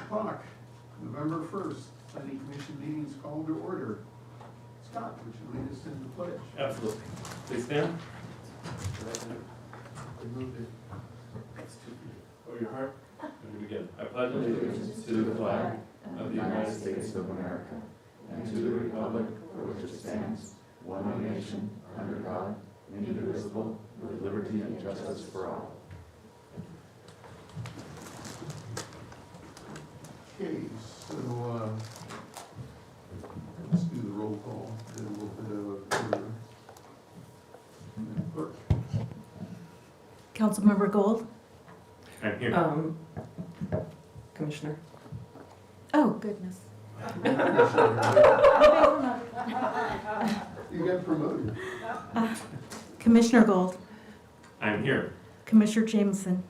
o'clock, November 1st, Planning Commission meetings called to order. Scott, would you lead us in the pledge? Absolutely. Please stand. Remove it. Over your heart. And we begin. I pledge allegiance to the flag of the United States of America and to the republic for which it stands, one nation, under God, indivisible, with liberty and justice for all. Okay, so let's do the roll call, and a little bit of a clerk. Councilmember Gold? I'm here. Commissioner. Oh, goodness. You got promoted. Commissioner Gold? I'm here. Commissioner Jameson?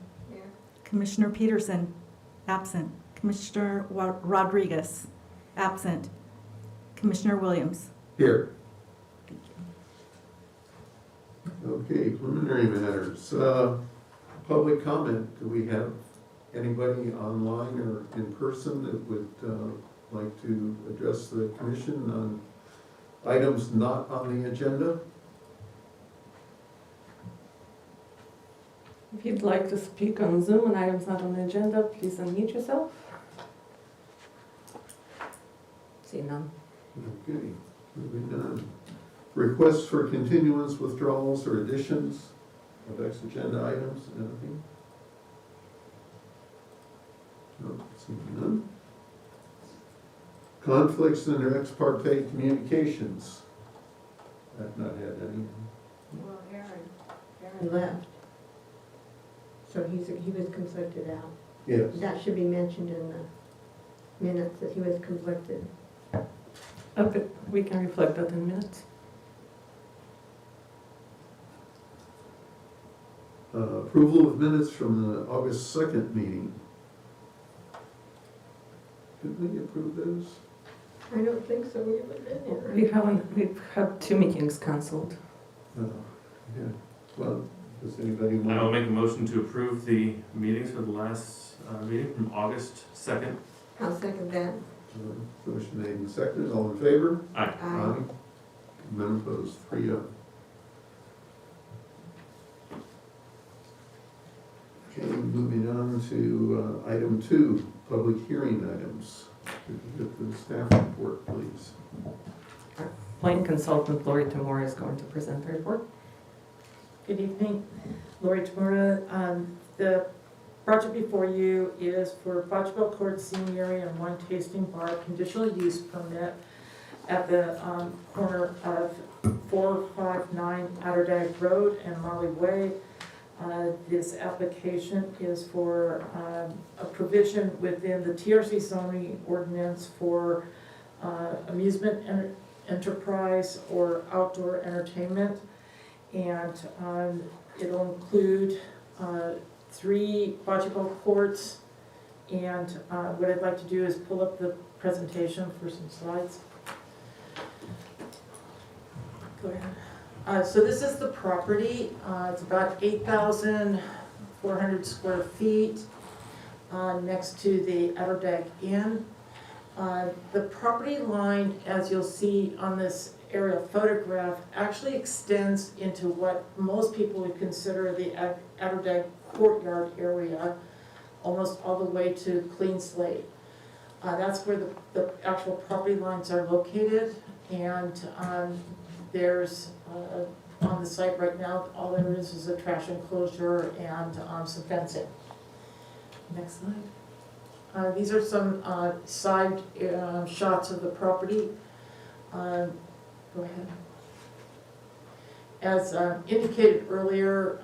Commissioner Peterson? Absent. Commissioner Rodriguez? Absent. Commissioner Williams? Here. Okay, preliminary matters. Public comment. Do we have anybody online or in person that would like to address the commission on items not on the agenda? If you'd like to speak on Zoom and items not on the agenda, please unmute yourself. See none. Okay, moving on. Requests for continuance, withdrawals, or additions of ex-agenda items, anything? No, seeing none. Conflicts and their ex parte communications. I've not had any. Well, Aaron left, so he was conflicted out. Yes. That should be mentioned in the minutes that he was conflicted. Okay, we can reflect that in minutes. Approval of minutes from the August 2nd meeting. Did we approve those? I don't think so, we haven't been here. We've had 2 meetings canceled. Yeah. Well, does anybody I will want? make a motion to approve the meetings for the last meeting from August 2nd. I'll second that. Motion made and seconded. All in favor? Aye. Aye. None opposed. 3-0. Okay, moving on to item 2, public hearing items. Could you get the staff report, please? Planning consultant Lori Tamora is going to present the report. Good evening, Lori Tamura. The project before you is for Botchville Court Senior and Wine Tasting Bar conditional use permit at the corner of 459 Atterdag Road and Molly Way. This application is for a provision within the TRC zoning ordinance for amusement enterprise or outdoor entertainment. And it'll include 3 bocce courts. And what I'd like to do is pull up the presentation for some slides. Go ahead. So this is the property. It's about 8,400 square feet next to the Atterdag Inn. The property line, as you'll see on this aerial photograph, actually extends into what most people would consider the Atterdag courtyard area, almost all the way to Clean Slate. That's where the actual property lines are located, and there's on the site right now, all there is a trash enclosure and some fencing. Next slide. These are some side shots of the property. Go ahead. As indicated earlier,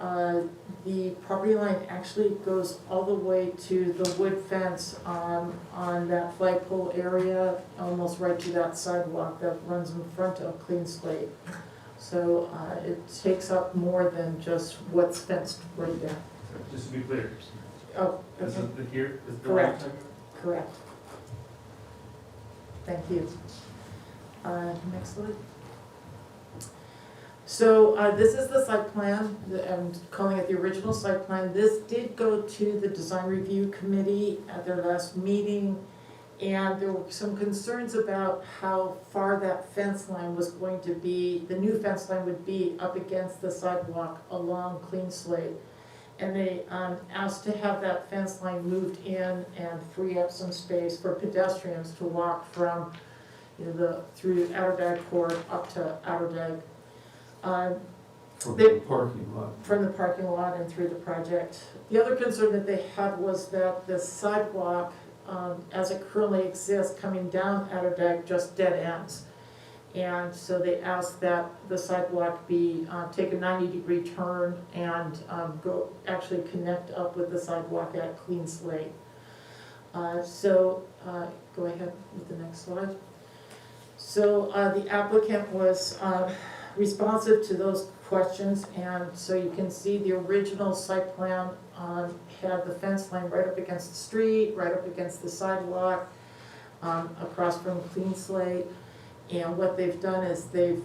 the property line actually goes all the way to the wood fence on that flagpole area, almost right to that sidewalk that runs in front of Clean Slate. So it takes up more than just what's fenced right there. Just to be clear. Oh, This okay. is the here? Is the Correct. right? Correct. Thank you. Next slide. So this is the site plan, I'm calling it the original site plan. This did go to the design review committee at their last meeting, and there were some concerns about how far that fence line was going to be, the new fence line would be up against the sidewalk along Clean Slate. And they asked to have that fence line moved in and free up some space for pedestrians to walk from, through Outerdag Court up to Outerdag. From the parking lot. From the parking lot and through the project. The other concern that they had was that the sidewalk, as it currently exists, coming down Outerdag just dead ends. And so they asked that the sidewalk be, take a 90-degree turn and actually connect up with the sidewalk at Clean Slate. Go ahead with the next slide. So the applicant was responsive to those questions, and so you can see the original site plan had the fence line right up against the street, right up against the sidewalk, across from Clean Slate. And what they've done is they've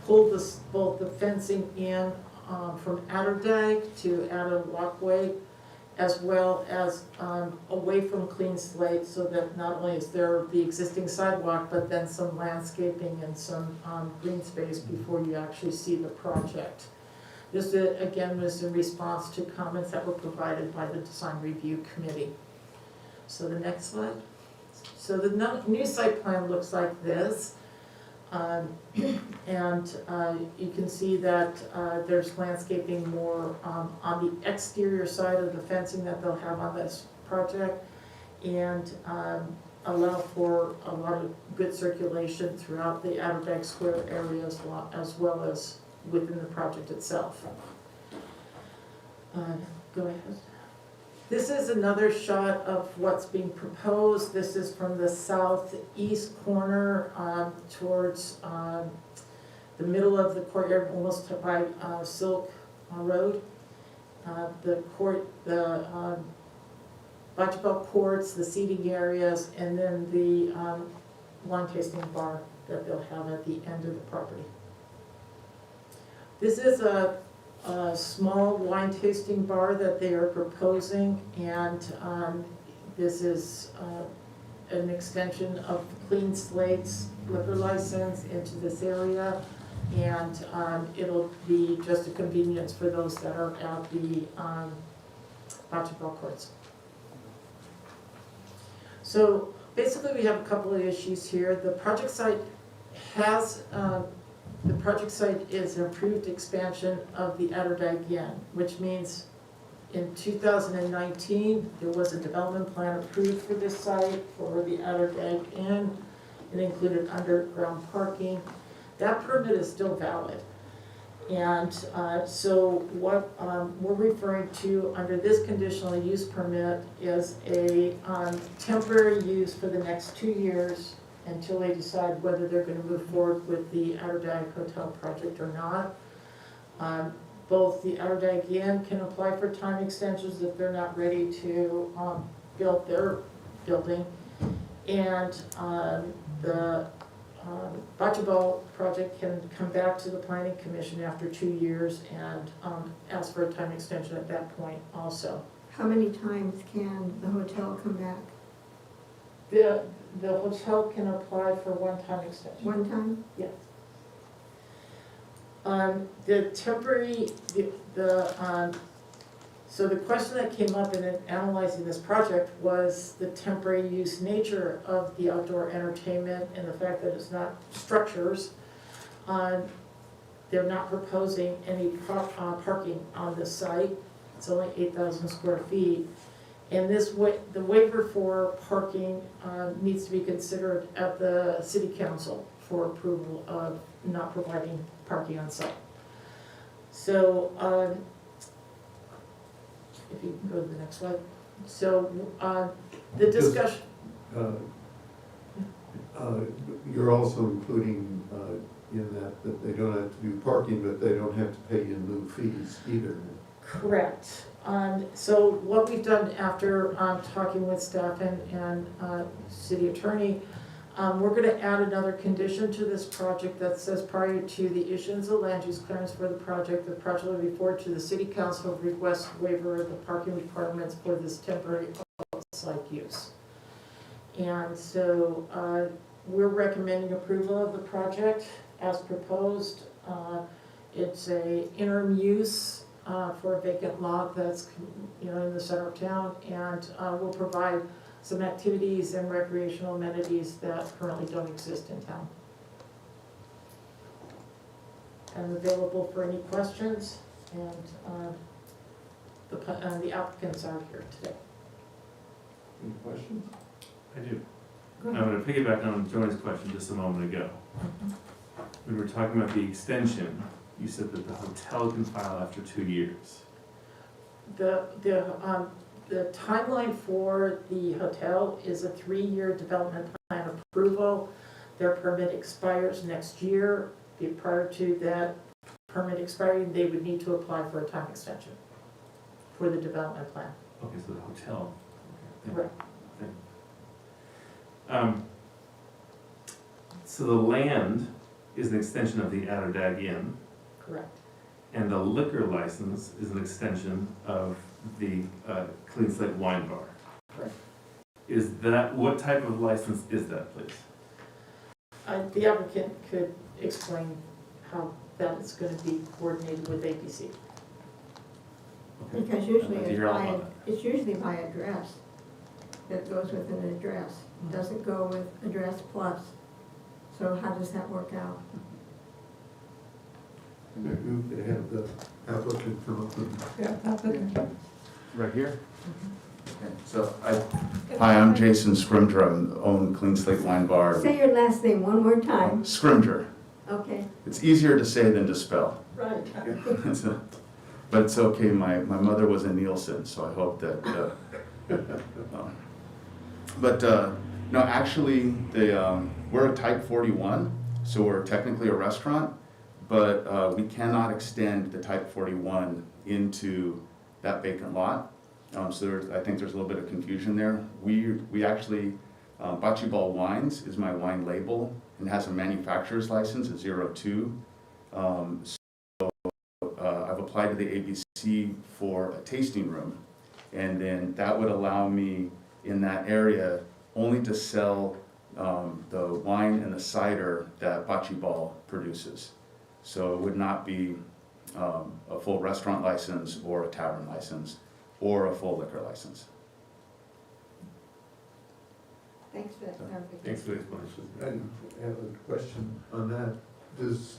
pulled both the fencing in from Outerdag to add a walkway, as well as away from Clean Slate, so that not only is there the existing sidewalk, but then some landscaping and some green space before you actually see the project. This, again, was in response to comments that were provided by the design review committee. So the next slide. So the new site plan looks like this. You can see that there's landscaping more on the exterior side of the fencing that they'll have on this project, and allow for a lot of good circulation throughout the Outerdag Square area as well as within the project itself. Go ahead. This is another shot of what's being proposed. This is from the southeast corner towards the middle of the courtyard, almost by Silk Road. The bocce ball courts, the seating areas, and then the wine tasting bar that they'll have at the end of the property. This is a small wine tasting bar that they are proposing, and this is an extension of Clean Slate's liquor license into this area, and it'll be just a convenience for those that are at the bocce ball courts. So basically we have a couple of issues here. The project site is an approved expansion of the Outerdag Inn, which means in 2019, there was a development plan approved for this site for the Outerdag Inn. It included underground parking. That permit is still valid. And so what we're referring to under this conditional use permit is a temporary use for the next 2 years until they decide whether they're going to move forward with the Outerdag Hotel project or not. Both the Outerdag Inn can apply for time extensions if they're not ready to build their building, and the bocce ball project can come back to the planning commission after 2 years and ask for a time extension at that point also. How many times can the hotel come back? The hotel can apply for one-time extension. One time? Yes. The temporary, so the question that came up in analyzing this project was the temporary use nature of the outdoor entertainment and the fact that it's not structures. They're not proposing any parking on this site. It's only 8,000 square feet. And the waiver for parking needs to be considered at the city council for approval of not providing parking on site. So, if you can go to the next slide. So, the discussion. You're also including in that they don't have to do parking, but they don't have to pay in lieu fees either. Correct. So what we've done after talking with staff and city attorney, We're gonna add another condition to this project that says prior to the issuance of land use clearance for the project will be forwarded to the city council of request waiver of the parking requirements for this temporary site use. And so, we're recommending approval of the project as proposed. It's a interim use, for a vacant lot that's, in the center of town, and, will provide some activities and recreational amenities that currently don't exist in town. I'm available for any questions, and the applicants are here today. Any questions? I do. I'm going to piggyback on Joan's question just a moment ago. When we were talking about the extension, you said that the hotel can file after 2 years. The timeline for the hotel is a 3-year development plan approval. Their permit expires next year. Prior to that permit expiring, they would need to apply for a time extension for the development plan. Okay, so the hotel. Okay, Correct. So the land is an extension of the Atterdag Inn, Correct. and the liquor license is an extension of the Clean Slate Wine Bar. Correct. What type of license is that, please? The applicant could explain how that is going to be coordinated with APC. Okay. Because usually I'd like to it's hear all by, about that. it's usually by address. That goes with an address, doesn't go with address plus. So how does that work out? Maybe we could have the applicant come up and. Right here? Okay, so hi, I'm Jason Scrimger, I own Clean Slate Wine Bar. Say your last name one more time. Scrimger. Okay, It's easier to say than to spell. right. But it's okay, my mother was a Nielsen, so I hope that, no, actually, we're a type 41, so we're technically a restaurant, but we cannot extend the type 41 into that vacant lot. So I think there's a little bit of confusion there. We actually, Bocce Wines is my wine label and has a manufacturer's license at 02. I've applied to the ABC for a tasting room, and then that would allow me in that area only to sell the wine and the cider that Bocce Ball produces. So it would not be a full restaurant license or a tavern license or a full liquor license. Thanks for that clarification. Thanks for the explanation. I have a question on that. Does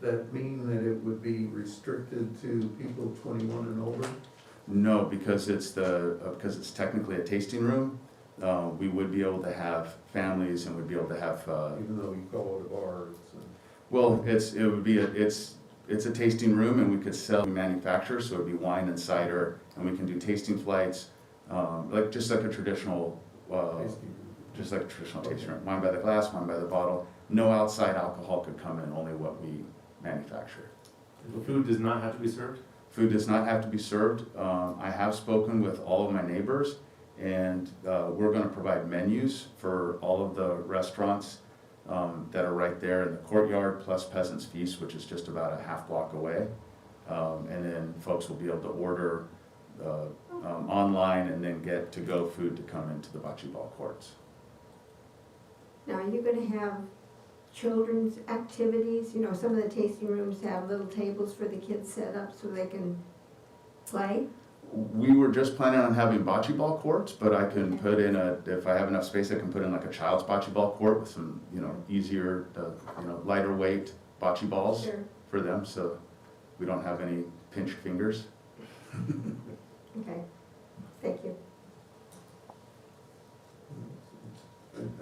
that mean that it would be restricted to people 21 and older? No, because it's technically a tasting room. We would be able to have families and would be able to have. Even though you call it a bar, Well, it's a tasting room, and we could sell manufacture, so it'd be wine and cider, and we can do tasting flights, just like a traditional tasting. tasting room. Wine by the glass, wine by the bottle. No outside alcohol could come in, only what we manufacture. The food does not have to be served? Food does not have to be served. I have spoken with all of my neighbors, and we're gonna provide menus for all of the restaurants that are right there in the courtyard, plus Peasant's Feast, which is just about a half block away. And then folks will be able to order online and then get to-go food to come into the bocce ball courts. Now, are you gonna have children's activities? You know, some of the tasting rooms have little tables for the kids set up so they can play. We were just planning on having bocce ball courts, but I can put in if I have enough space, I can put in like a child's bocce ball court with some, easier, lighter weight bocce balls Sure. for them, so we don't have any pinched fingers. Okay, thank you.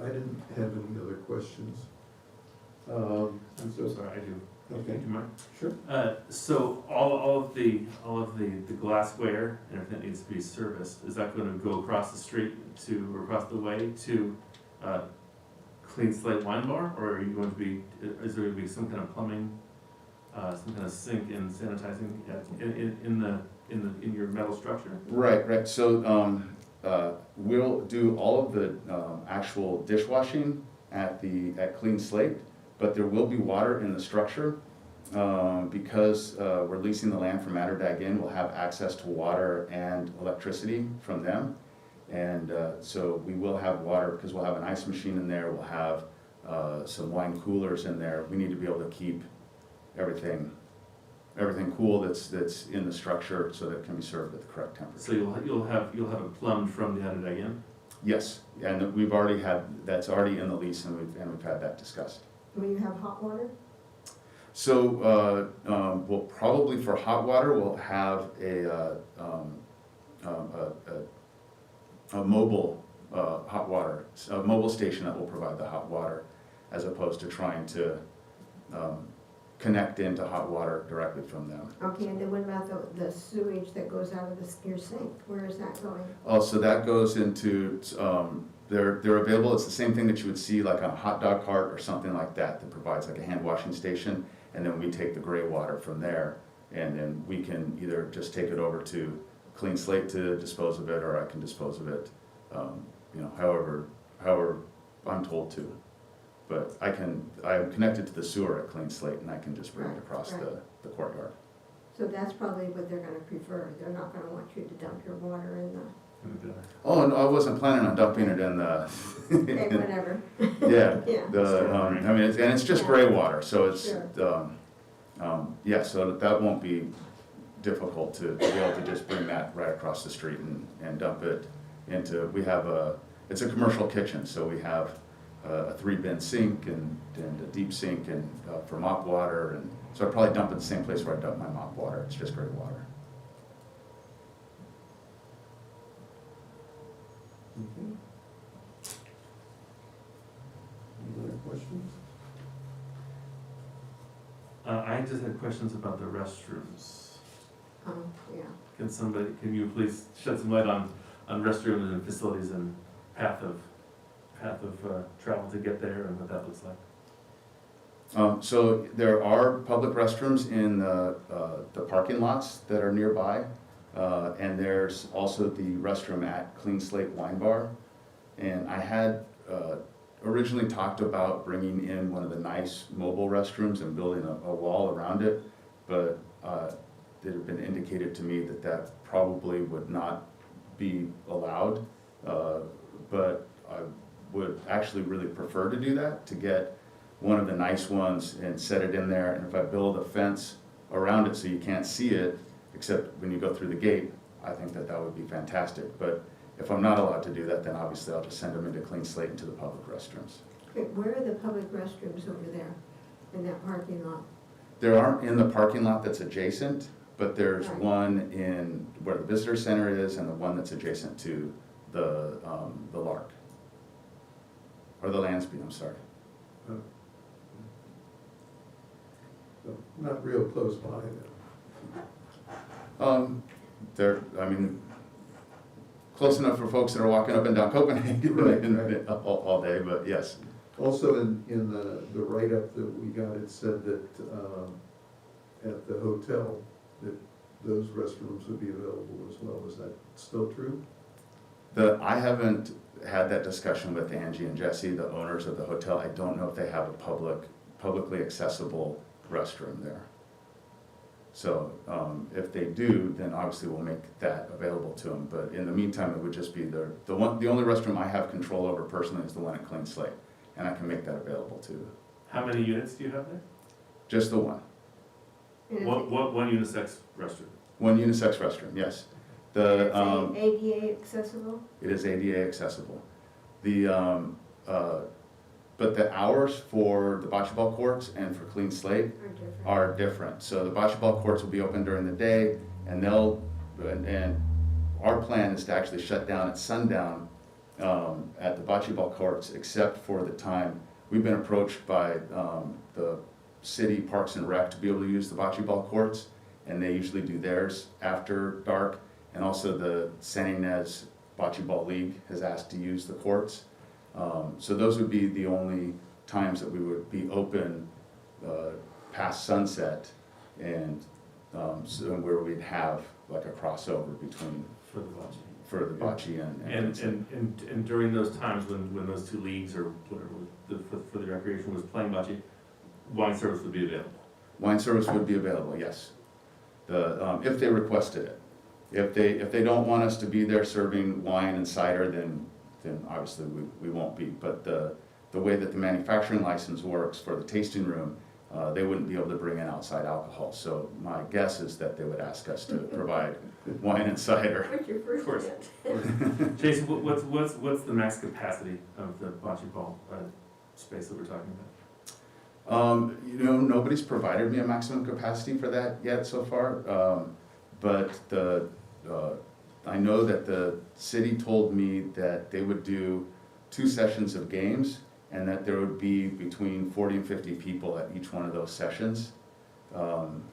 I didn't have any other questions. I'm so sorry, I do. Okay. Do you mind? Sure. So all of the glassware and everything that needs to be serviced, is that going to go across the street or across the way to Clean Slate Wine Bar, or are you going to be? Is there going to be some kind of plumbing, some kind of sink and sanitizing in your metal structure? Right. So we'll do all of the actual dishwashing at Clean Slate, but there will be water in the structure. Because we're leasing the land from Matterdag Inn, we'll have access to water and electricity from them. And so we will have water, because we'll have an ice machine in there, we'll have some wine coolers in there. We need to be able to keep everything cool that's in the structure so that it can be served at the correct temperature. So you'll have it plumbed from the Matterdag Inn? Yes, and we've already that's already in the lease, and we've had that discussed. Will you have hot water? So, we'll probably, for hot water, we'll have a mobile hot water, a mobile station that will provide the hot water, as opposed to trying to connect into hot water directly from them. Okay, and then what about the sewage that goes out of your sink? Where is that going? Oh, so that goes into, they're available, it's the same thing that you would see like on a hot dog cart or something like that provides like a hand washing station, and then we take the gray water from there, and then we can either just take it over to Clean Slate to dispose of it, or I can dispose of it, however I'm told to. But I'm connected to the sewer at Clean Slate, and I can just bring it across the courtyard. So that's probably what they're gonna prefer. They're not gonna want you to dump your water in the, Oh, no, I wasn't planning on dumping it in the. okay, whatever. Yeah, Yeah. it's just gray water, so it's, Sure. so that won't be difficult to be able to just bring that right across the street and dump it into, it's a commercial kitchen, so we have a 3-bin sink and a deep sink and for mop water, and so I'd probably dump it the same place where I dump my mop water, it's just gray water. Okay. Any other questions? I just had questions about the restrooms. Yeah. Can you please shed some light on restrooms and facilities and path of travel to get there and what that looks like? So there are public restrooms in the parking lots that are nearby, and there's also the restroom at Clean Slate Wine Bar. And I had originally talked about bringing in one of the nice mobile restrooms and building a wall around it, but it had been indicated to me that probably would not be allowed, but I would actually really prefer to do that, to get one of the nice ones and set it in there, and if I build a fence around it so you can't see it, except when you go through the gate, I think that would be fantastic. But if I'm not allowed to do that, then obviously I'll just send them into Clean Slate into the public restrooms. Okay, where are the public restrooms over there in that parking lot? There aren't in the parking lot that's adjacent, but there's Right. one in where the visitor center is, and the one that's adjacent to the Lark. Or the Lansby, I'm sorry. So, not real close by then. Close enough for folks that are walking up and down Copenhagen Right. all day, but yes. Also, in the write-up that we got, it said that at the hotel, that those restrooms would be available as well. Is that still true? I haven't had that discussion with Angie and Jesse, the owners of the hotel. I don't know if they have a publicly accessible restroom there. So if they do, then obviously we'll make that available to them. But in the meantime, it would just be the only restroom I have control over personally is the one at Clean Slate, and I can make that available to How many units do you have there? just the one. And is One unisex restroom? One unisex restroom, yes. it ADA accessible? It is ADA accessible. But the hours for the bocce ball courts and for Clean Slate Or different? are different. So the bocce ball courts will be open during the day, and our plan is to actually shut down at sundown at the bocce ball courts, except for the time. We've been approached by the city Parks and Rec to be able to use the bocce ball courts, and they usually do theirs after dark. And also the San Ynez Bocce Ball League has asked to use the courts. So those would be the only times that we would be open past sunset, and so where we'd have like a crossover between For the bocce. for the bocce And during those times when those two leagues or whatever, for the recreation was playing bocce, wine service would be available. wine service would be available, yes. If they requested it. If they don't want us to be there serving wine and cider, then obviously we won't be. But the way that the manufacturing license works for the tasting room, they wouldn't be able to bring in outside alcohol. So my guess is that they would ask us to provide wine and cider. What's your Of first course. hit? Jason, what's the max capacity of the bocce ball space that we're talking about? Nobody's provided me a maximum capacity for that yet so far. But I know that the city told me that they would do 2 sessions of games and that there would be between 40 and 50 people at each one of those sessions. And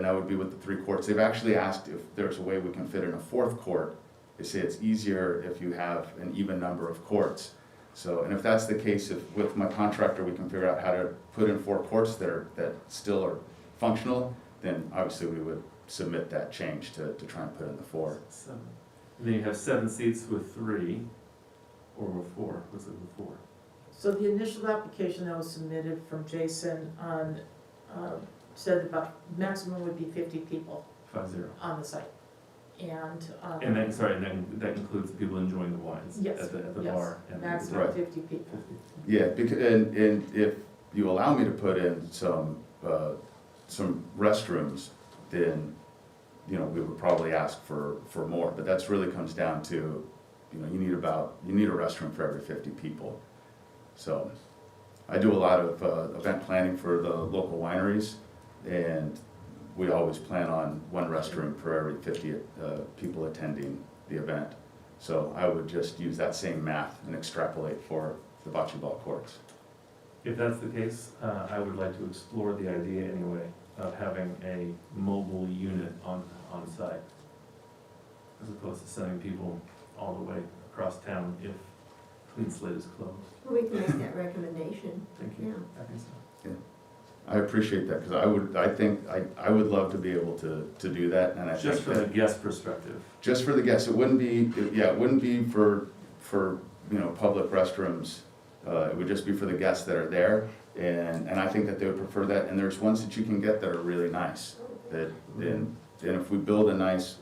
that would be with the 3 courts. They've actually asked if there's a way we can fit in a 4th court. They say it's easier if you have an even number of courts. So, and if that's the case, if with my contractor we can figure out how to put in 4 courts that still are functional, then obviously we would submit that change to try and put in the 4. 7. And then you have 7 seats with 3, or with 4, was it with 4? So the initial application that was submitted from Jason said about maximum would be 50 people 50. on the site. And then that includes the people enjoying the wines Yes, at the yes. bar. And maximum Right. 50 people. 50. Yeah, because, and if you allow me to put in some restrooms, then, we would probably ask for more, but that's really comes down to, you need a restroom for every 50 people. So, I do a lot of event planning for the local wineries, and we always plan on 1 restroom for every 50 people attending the event. So I would just use that same math and extrapolate for the bocce ball courts. If that's the case, I would like to explore the idea anyway of having a mobile unit on site, as opposed to sending people all the way across town if Clean Slate is closed. We can make that recommendation, Thank you. yeah. I think so. I appreciate that, because I would love to be able to do that, and I think Just from the that, guest perspective. just for the guests, it wouldn't be for public restrooms. It would just be for the guests that are there, and I think that they would prefer that, and there's ones that you can get that are really nice, and if we build a nice,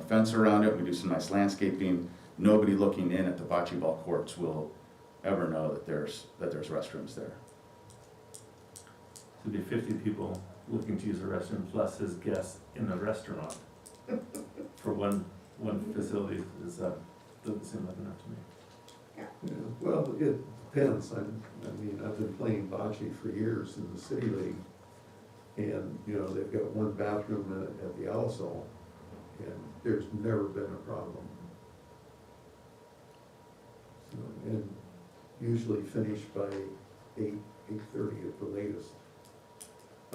fence around it, we do some nice landscaping, nobody looking in at the bocce ball courts will ever know that there's restrooms there. To be 50 people looking to use a restroom plus his guests in the restaurant for one facility doesn't seem like enough to me. Yeah, well, it depends. I've been playing bocce for years in the city league, and, they've got 1 bathroom at the Alisol, and there's never been a problem. So, and usually finish by 8:30 at the latest.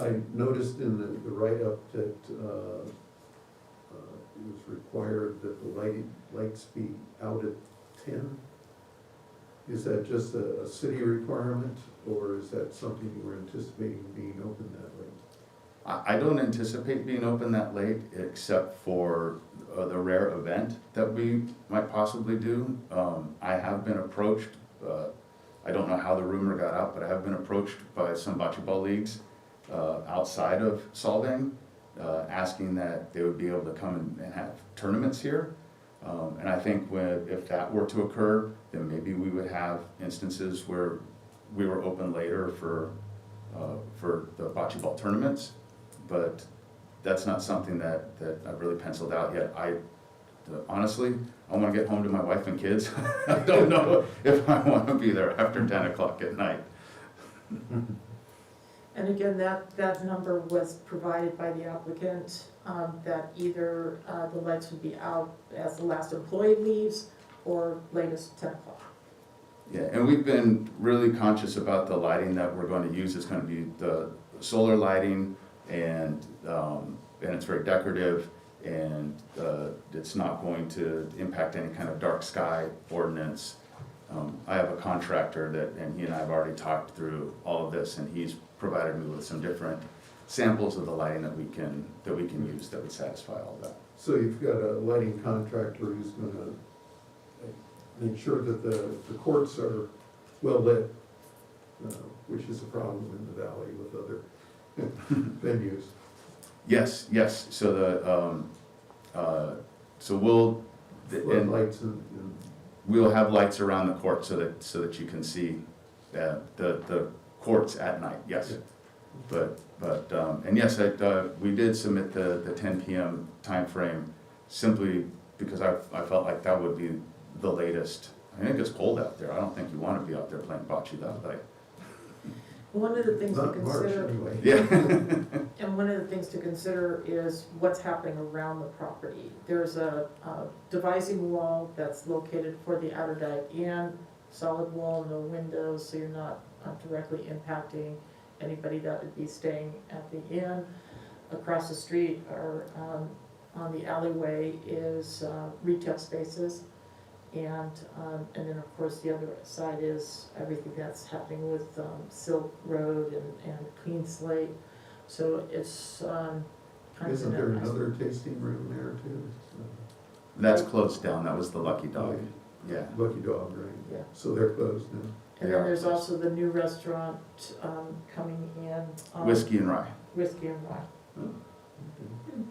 I noticed in the write-up that it was required that the lights be out at 10. Is that just a city requirement, or is that something you were anticipating being open that late? I don't anticipate being open that late, except for the rare event that we might possibly do. I have been approached, I don't know how the rumor got out, but I have been approached by some bocce ball leagues outside of Solvang, asking that they would be able to come and have tournaments here. And I think if that were to occur, then maybe we would have instances where we were open later for the bocce ball tournaments. But that's not something that I've really penciled out yet. Honestly, I want to get home to my wife and kids. I don't know if I want to be there after 10 o'clock at night. And again, that number was provided by the applicant, that either the lights would be out as the last employee leaves or latest 10 o'clock. Yeah, and we've been really conscious about the lighting that we're going to use. It's going to be the solar lighting, and it's very decorative, and it's not going to impact any kind of dark sky ordinance. I have a contractor and he and I have already talked through all of this, and he's provided me with some different samples of the lighting that we can use that would satisfy all that. So you've got a lighting contractor who's gonna make sure that the courts are well lit, which is a problem in the valley with other venues. Yes, yes, so so Floodlights and we'll have lights around the court so that you can see the courts at night, yes. But, and yes, we did submit the 10 PM timeframe simply because I felt like that would be the latest. I think it's cold out there. I don't think you want to be out there playing bocce that late. One of the things to not March consider, anyway. Yeah. and one of the things to consider is what's happening around the property. There's a devising wall that's located for the outer dive-in, solid wall, no windows, so you're not directly impacting anybody that would be staying at the inn. Across the street or on the alleyway is retail spaces. And then of course the other side is everything that's happening with Silk Road and Clean Slate. So it's kind of. Isn't there another tasting room there too? That's closed down. That was the Lucky Dog. Yeah. Lucky Dog, right? Yeah. So they're closed now. And then there's also the new restaurant coming in. Whiskey and Rye. Whiskey and Rye. Oh, okay.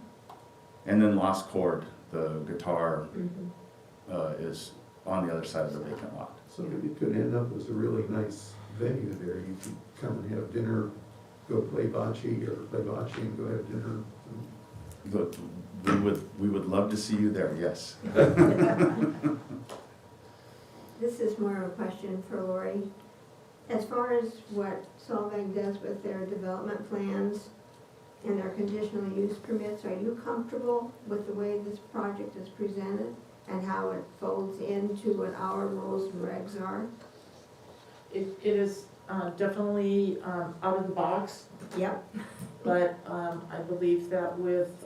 And then Lost Chord, the guitar, Mhm. is on the other side of the vacant lot. So it could end up as a really nice venue there. You could come and have dinner, go play bocce, or play bocce and go have dinner. But we would love to see you there, yes. This is more of a question for Lori. As far as what Solvang does with their development plans and their conditional use permits, are you comfortable with the way this project is presented and how it folds into what our rules and regs are? It is definitely out of the box, Yep. but I believe that with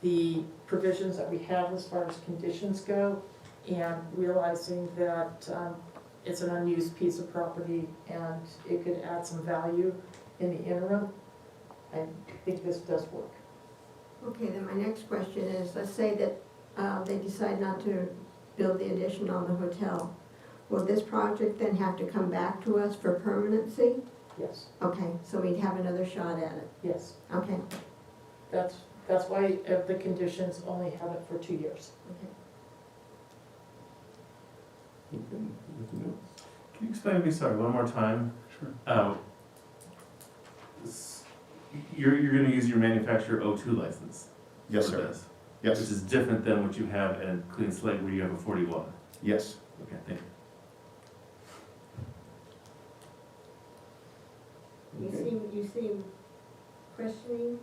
the provisions that we have as far as conditions go, and realizing that it's an unused piece of property and it could add some value in the interim, I think this does work. Okay, then my next question is, let's say that they decide not to build the addition on the hotel. Will this project then have to come back to us for permanency? Yes, Okay, so we'd have another shot at it. yes. Okay, That's why the conditions only have it for 2 years. okay. Okay, anything else? Can you explain to me, sorry, one more time? Sure. You're gonna use your manufacturer O2 license Yes, for sir. this? Which Yes, is different than what you have in Clean Slate where you have a 41. yes. Okay, thank you. You seem questioning?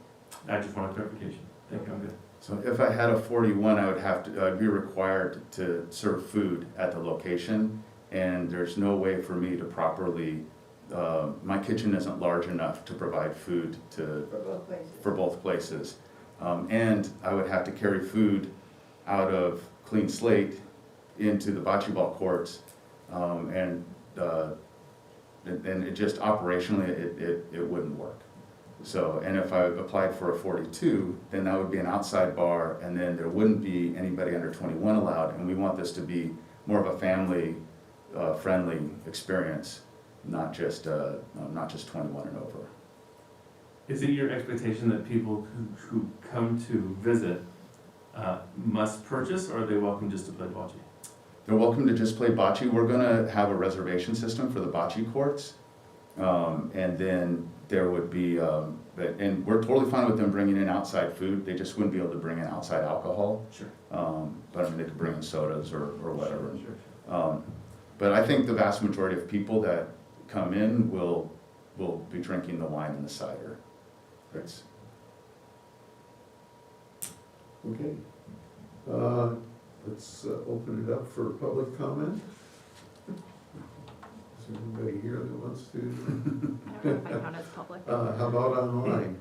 I just want clarification. Thank you, I'm good. So if I had a 41, I would have to, I'd be required to serve food at the location, and there's no way for me to properly, my kitchen isn't large enough to provide food to, For both places. for both places. And I would have to carry food out of Clean Slate into the bocce ball courts, and it just operationally, it wouldn't work. So, and if I applied for a 42, then that would be an outside bar, and then there wouldn't be anybody under 21 allowed, and we want this to be more of a family friendly experience, not just 21 and over. Is it your expectation that people who come to visit must purchase, or are they welcome just to play bocce? They're welcome to just play bocce. We're gonna have a reservation system for the bocce courts. And then there would be, and we're totally fine with them bringing in outside food. They just wouldn't be able to bring in outside alcohol. Sure. But I mean, they could bring in sodas or whatever. Sure. But I think the vast majority of people that come in will be drinking the wine and the cider. It's, Okay. Let's open it up for public comment. Is there anybody here that wants to? I don't know if I count as public. How about online?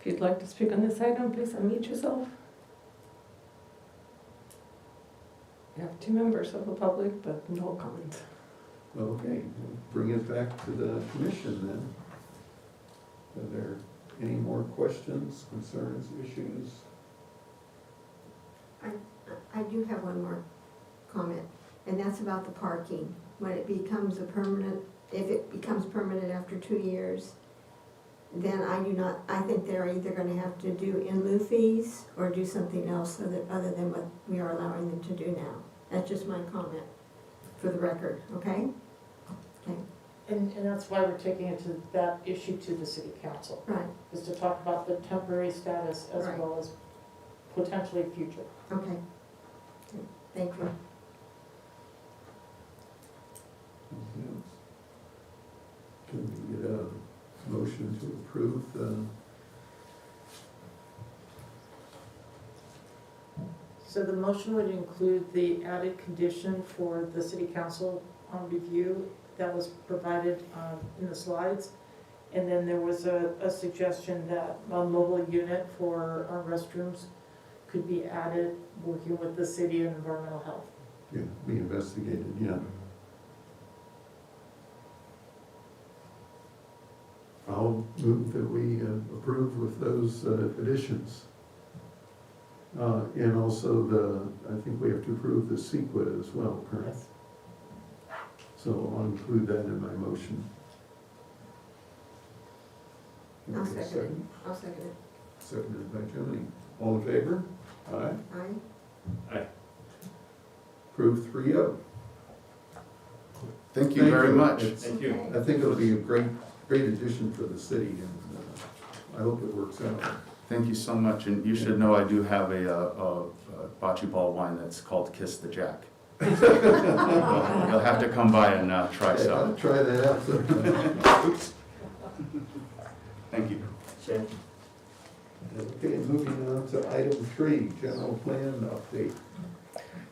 If you'd like to speak on this item, please unmute yourself. We have 2 members of the public, but no comment. Okay, we'll bring it back to the commission then. Are there Any more questions, concerns, issues? I do have one more comment, and that's about the parking. When it becomes a permanent, if it becomes permanent after 2 years, then I think they're either gonna have to do in lieu fees or do something else other than what we are allowing them to do now. That's just my comment, for the record, okay? Okay, And that's why we're taking it to that issue to the city council, right, is to talk about the temporary status as Right. well as potentially future. okay. Okay, thank you. Anything else? Can we get a motion to approve the, So the motion would include the added condition for the city council on review that was provided in the slides. And then there was a suggestion that a mobile unit for restrooms could be added, working with the city and environmental health. yeah, be investigated, yeah. I'll move that we approve with those additions. And also I think we have to approve the CEQA as well, correct? Yes. So I'll include that in my motion. Can I I'll get a second it. I'll second it. Seconded by Joni. All in favor? Aye. Aye? Approved 3-0. Thank you very much. It's- Thank you. I think it'll be a great addition for the city, and I hope it works out. Thank you so much, and you should know I do have a bocce ball wine that's called Kiss the Jack. You'll have to come by and try Hey, I'll some. try that out sometime. Oops. Thank you. Sure. Okay, moving on to item 3, general plan update.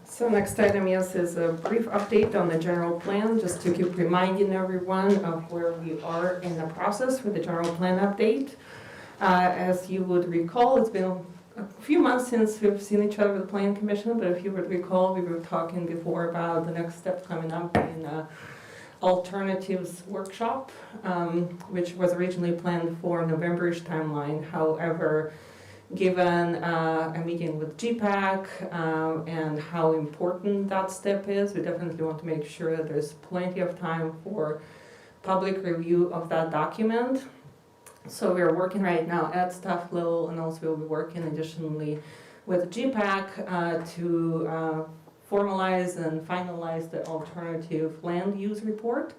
So next item, yes, is a brief update on the general plan, just to keep reminding everyone of where we are in the process with the general plan update. As you would recall, it's been a few months since we've seen each other with the Plan Commission, but if you would recall, we were talking before about the next step coming up in alternatives workshop, which was originally planned for November-ish timeline. However, given a meeting with GPAC and how important that step is, we definitely want to make sure that there's plenty of time for public review of that document. So we're working right now at staff level, and also we'll be working additionally with GPAC to formalize and finalize the alternative land use report.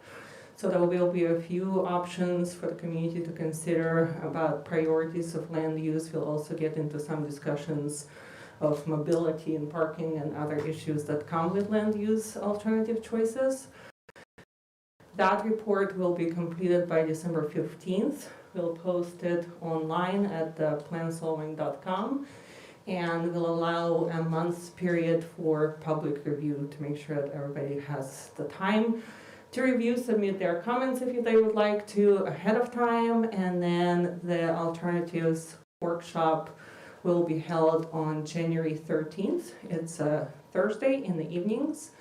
So there will be a few options for the community to consider about priorities of land use. We'll also get into some discussions of mobility and parking and other issues that come with land use alternative choices. That report will be completed by December 15th. We'll post it online at plansolving.com, and we'll allow a month's period for public review to make sure that everybody has the time to review, submit their comments if they would like to ahead of time, and then the alternatives workshop will be held on January 13th. It's a Thursday in the evenings.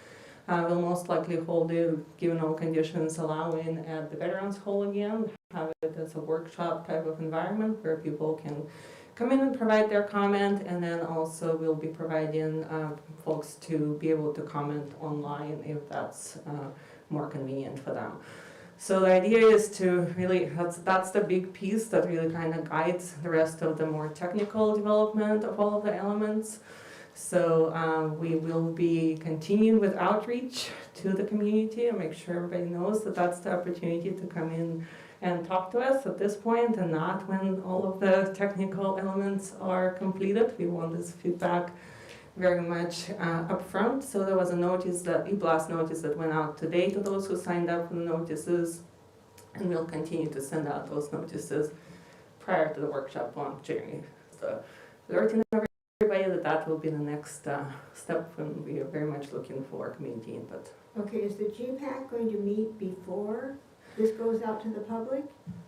We'll most likely hold it, given all conditions allowing, at the Veterans Hall again, have it as a workshop type of environment where people can come in and provide their comment, and then also we'll be providing folks to be able to comment online if that's more convenient for them. So the idea is to really, that's the big piece that really kind of guides the rest of the more technical development of all of the elements. So we will be continuing with outreach to the community and make sure everybody knows that that's the opportunity to come in and talk to us at this point, and not when all of the technical elements are completed. We want this feedback very much upfront. So there was a notice, that e-blast notice that went out today to those who signed up for the notices, and we'll continue to send out those notices prior to the workshop on January. So alerting everybody that will be the next step, when we are very much looking for community input. Okay, is the GPAC going to meet before this goes out to the public?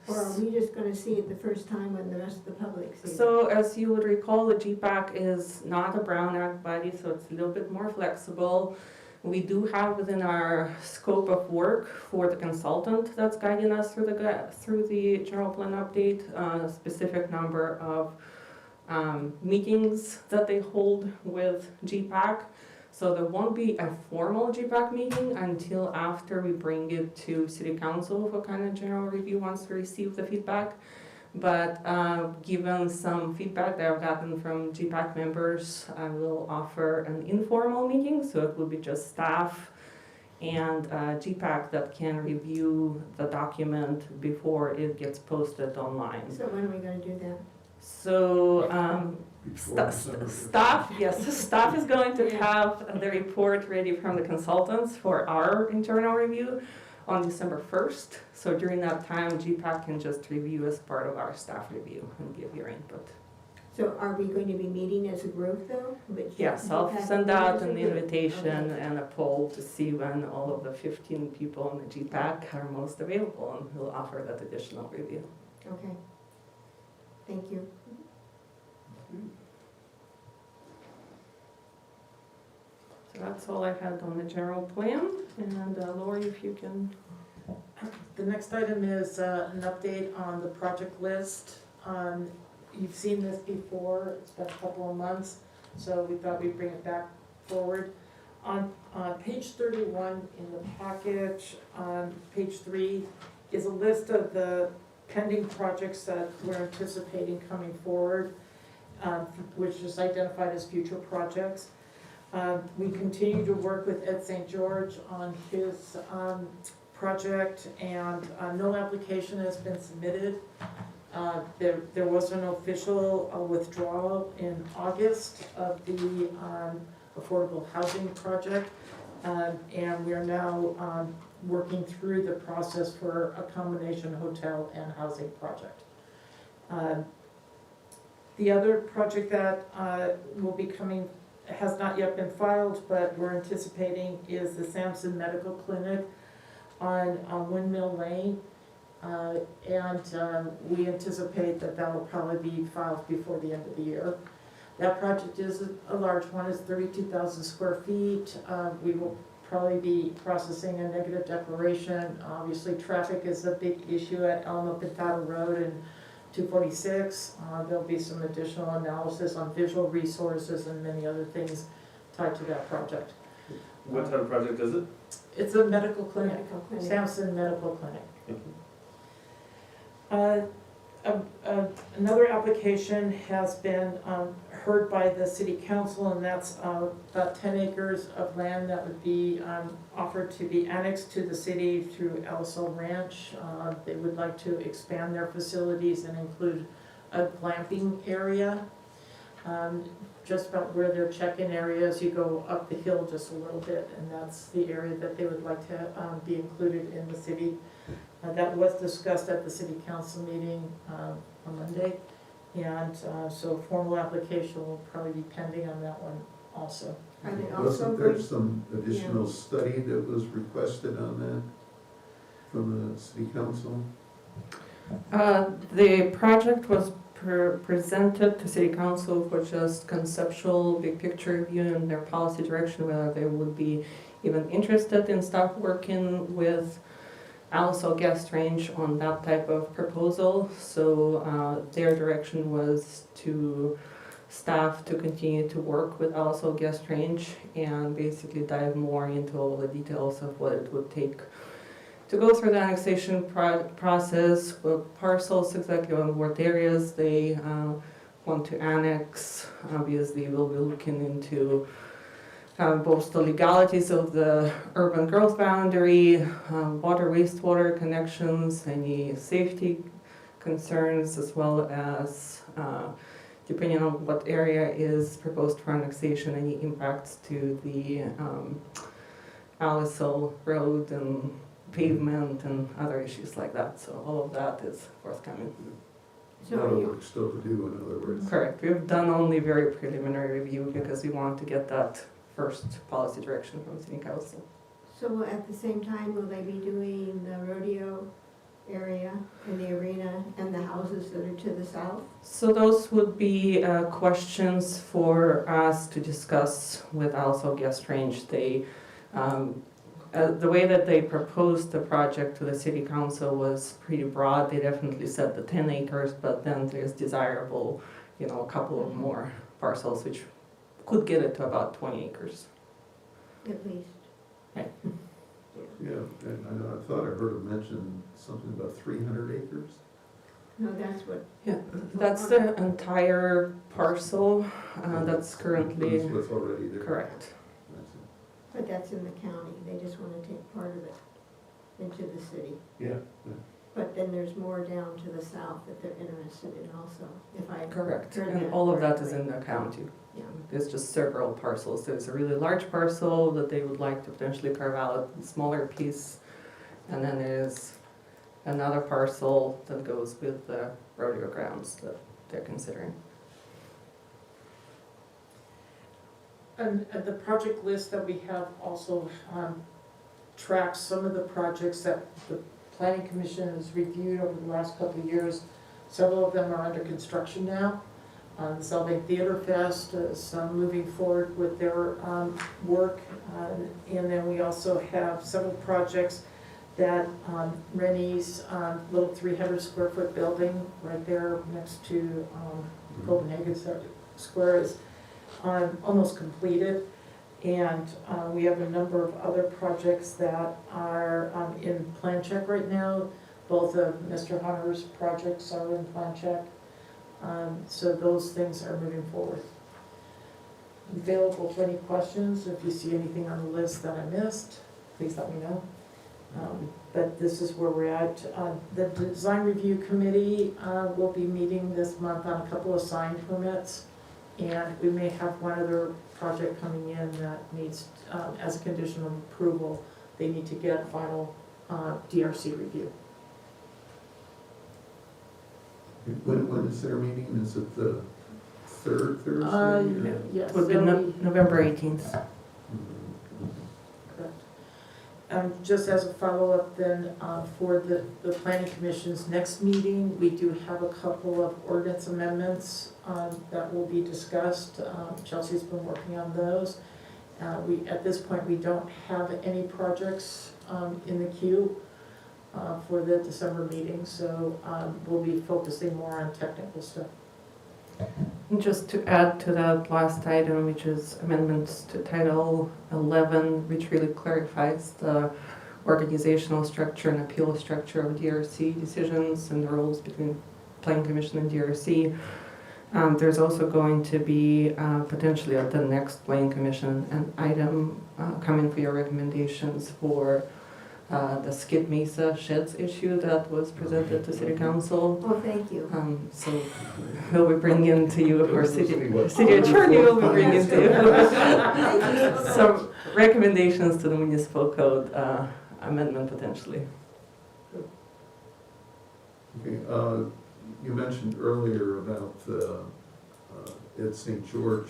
Or are we just gonna see it the first time when the rest of the public sees it? So as you would recall, the GPAC is not a Brown Act body, so it's a little bit more flexible. We do have within our scope of work for the consultant that's guiding us through the general plan update, a specific number of meetings that they hold with GPAC. So there won't be a formal GPAC meeting until after we bring it to City Council for kind of general review once we receive the feedback. But given some feedback that I've gotten from GPAC members, I will offer an informal meeting, so it will be just staff and GPAC that can review the document before it gets posted online. So when are we gonna do that? So Before December 15th. staff is going to have the report ready from the consultants for our internal review on December 1st. So during that time, GPAC can just review as part of our staff review and give your input. So are we going to be meeting as a group though? Yes, I'll GPAC send meeting out as a an group? invitation Okay. and a poll to see when all of the 15 people on the GPAC are most available, and we'll offer that additional review. Okay. Thank you. So that's all I had on the general plan, and Lori, if you can. The next item is an update on the project list. You've seen this before, it's been a couple of months, so we thought we'd bring it back forward. On page 31 in the package, on page 3, is a list of the pending projects that we're anticipating coming forward, which is identified as future projects. We continue to work with Ed St. George on his project, and no application has been submitted. There was an official withdrawal in August of the affordable housing project, and we are now working through the process for a combination hotel and housing project. The other project that will be coming, has not yet been filed, but we're anticipating, is the Sampson Medical Clinic on Windmill Lane. And we anticipate that that will probably be filed before the end of the year. That project is a large one, it's 32,000 square feet. We will probably be processing a negative declaration. Obviously, traffic is a big issue at Alma Pintado Road and 246. There'll be some additional analysis on visual resources and many other things tied to that project. What type of project is it? It's a medical clinic, Medical clinic. Sampson Medical Clinic. Thank you. Another application has been heard by the city council, and that's about 10 acres of land that would be offered to be annexed to the city through LSO Ranch. They would like to expand their facilities and include a glamping area. Just about where their check-in area is, you go up the hill just a little bit, and that's the area that they would like to be included in the city. That was discussed at the city council meeting on Monday, and so formal application will probably be pending on that one also. Are they also Wasn't there going, some additional study that was requested on that from the city council? The project was presented to City Council for just conceptual, big picture review and their policy direction, whether they would be even interested in staff working with LSO guest range on that type of proposal. So their direction was to staff to continue to work with LSO guest range and basically dive more into all the details of what it would take to go through the annexation process, what parcels exactly on what areas they want to annex. Obviously, we'll be looking into both the legalities of the urban growth boundary, water, wastewater connections, any safety concerns, as well as, depending on what area is proposed for annexation, any impacts to the Alisal Road and pavement and other issues like that. So all of that is forthcoming. A lot of work still to do, in other words. Correct. We've done only very preliminary review because we want to get that first policy direction from City Council. so at the same time, will they be doing the rodeo area and the arena and the houses that are to the south? So those would be questions for us to discuss with also guest range. They The way that they proposed the project to the city council was pretty broad. They definitely said the 10 acres, but then there's desirable, a couple of more parcels, which could get it to about 20 acres. At least. Yeah, and I thought I heard him mention something about 300 acres. No, that's what, Yeah, that's the entire parcel that's currently That's what's already there. correct. That's it. but that's in the county. They just want to take part of it into the city. Yeah, But then there's more down to the south that they're interested in also, if I Correct, heard and that all of that is correctly. in the county. Yeah. There's just several parcels. There's a really large parcel that they would like to potentially carve out a smaller piece. And then there's another parcel that goes with the rodeo grounds that they're considering. And the project list that we have also tracks some of the projects that the planning commission has reviewed over the last couple of years. Several of them are under construction now. The Solvang Theater Fest is moving forward with their work. And then we also have several projects that Rennie's little 300 square foot building right there next to Copenhagen Square is almost completed. And we have a number of other projects that are in plan check right now. Both of Mr. Hunter's projects are in plan check. So those things are moving forward. Available for any questions. If you see anything on the list that I missed, please let me know. But this is where we're at. The design review committee will be meeting this month on a couple of sign permits. And we may have one other project coming in that needs, as a condition of approval, they need to get final DRC review. when is their meeting? Is it the third Thursday? or- Yes. Would be they'll be- November 18th. Mhm. Correct. Just as a follow-up then, for the planning commission's next meeting, we do have a couple of ordinance amendments that will be discussed. Chelsea's been working on those. At this point, we don't have any projects in the queue for the December meeting, so we'll be focusing more on technical stuff. And just to add to that last item, which is amendments to Title 11, which really clarifies the organizational structure and appeal structure of DRC decisions and the roles between Planning Commission and DRC. There's also going to be potentially at the next Planning Commission an item coming for your recommendations for the Skid Mesa sheds issue that was presented to City Council. Oh, thank you. So we'll be bringing to you, or city attorney will be bringing to you some recommendations to the municipal code amendment potentially. Okay, you mentioned earlier about Ed St. George.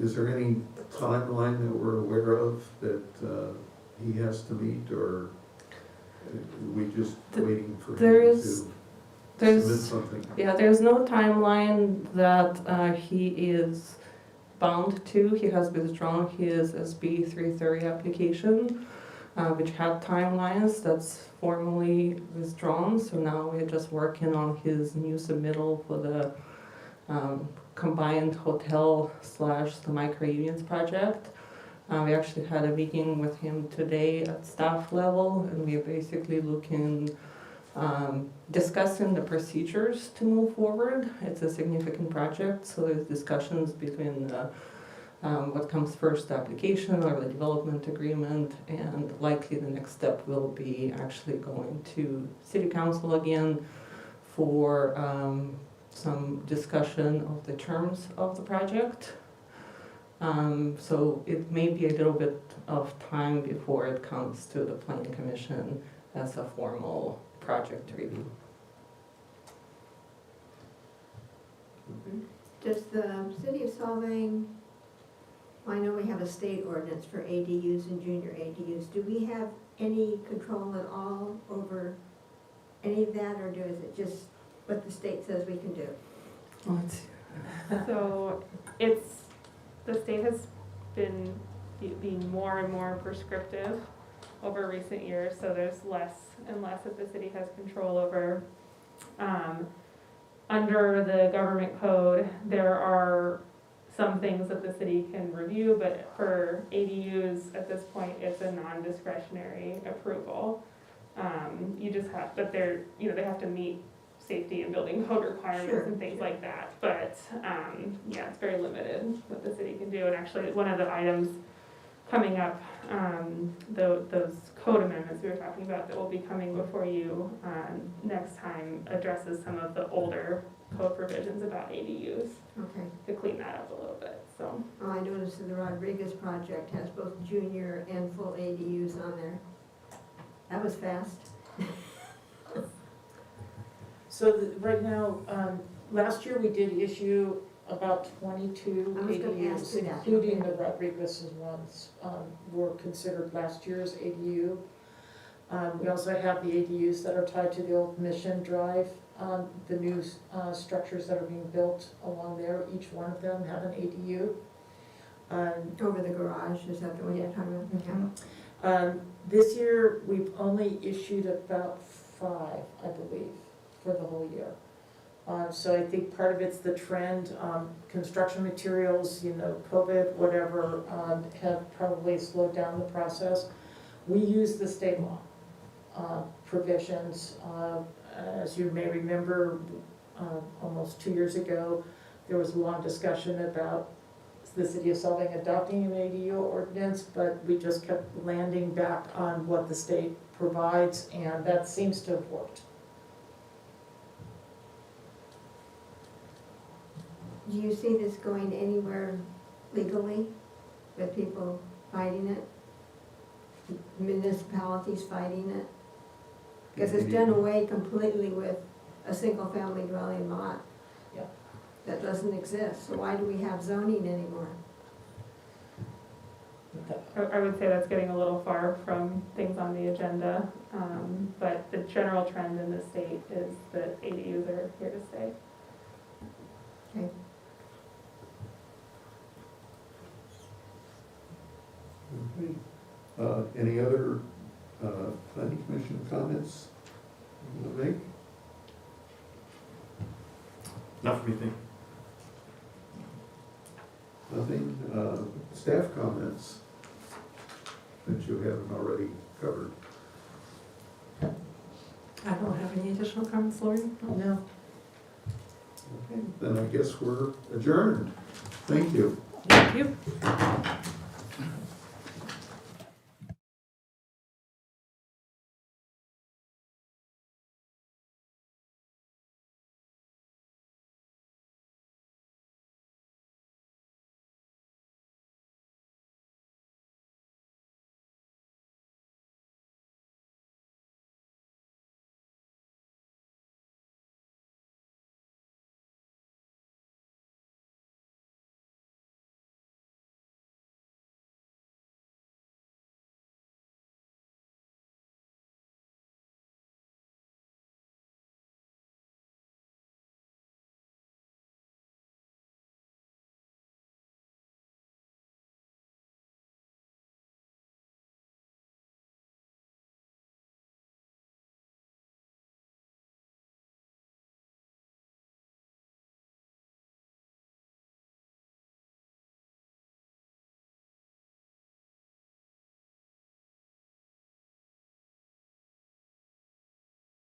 Is there any timeline that we're aware of that he has to meet, or are we just waiting for him to submit There's something? Yeah, there's no timeline that he is bound to. He has withdrawn his SB 330 application, which had timelines. That's formally withdrawn, so now we're just working on his new submittal for the combined hotel / the micro unions project. We actually had a meeting with him today at staff level, and we're basically looking discussing the procedures to move forward. It's a significant project, so there's discussions between what comes first, the application or the development agreement, and likely the next step will be actually going to City Council again for some discussion of the terms of the project. So it may be a little bit of time before it comes to the Planning Commission as a formal project review. Does the city of Solvang, I know we have a state ordinance for ADUs and junior ADUs. Do we have any control at all over any of that, or is it just what the state says we can do? So the state has been being more and more prescriptive over recent years, so there's less and less that the city has control over. Under the government code, there are some things that the city can review, but for ADUs, at this point, it's a non-discretionary approval. You just have, but they're, they have to meet safety and building code requirements Sure, and things sure. like that. But, yeah, it's very limited what the city can do. And actually, one of the items coming up, those code amendments we were talking about that will be coming before you next time addresses some of the older code provisions about ADUs Okay. to clean that up a little bit, so. Oh, I noticed that the Rodriguez project has both junior and full ADUs on there. That was fast. So right now, last year we did issue about 22 I was gonna ask ADUs, you that. including the Rodriguez ones, were considered last year's ADU. We also have the ADUs that are tied to the old Mission Drive, the new structures that are being built along there, each one of them have an ADU. Over the garage, is that the one you're talking about? Yeah. This year, we've only issued about 5, I believe, for the whole year. So I think part of it's the trend, construction materials, COVID, whatever, have probably slowed down the process. We use the state law provisions. As you may remember, almost 2 years ago, there was a long discussion about the city of Solvang adopting an ADU ordinance, but we just kept landing back on what the state provides, and that seems to have worked. Do you see this going anywhere legally with people fighting it? Municipalities fighting it? Because it's done away completely with a single-family dwelling lot. Yeah. That doesn't exist, so why do we have zoning anymore? I would say that's getting a little far from things on the agenda, but the general trend in the state is that ADUs are here to stay. Okay. Okay. Any other planning commission comments you want to make? Not for me, thank you. Nothing? Staff comments that you haven't already covered? I don't have any additional comments, Lori? No. Okay, then I guess we're adjourned. Thank you. Thank you.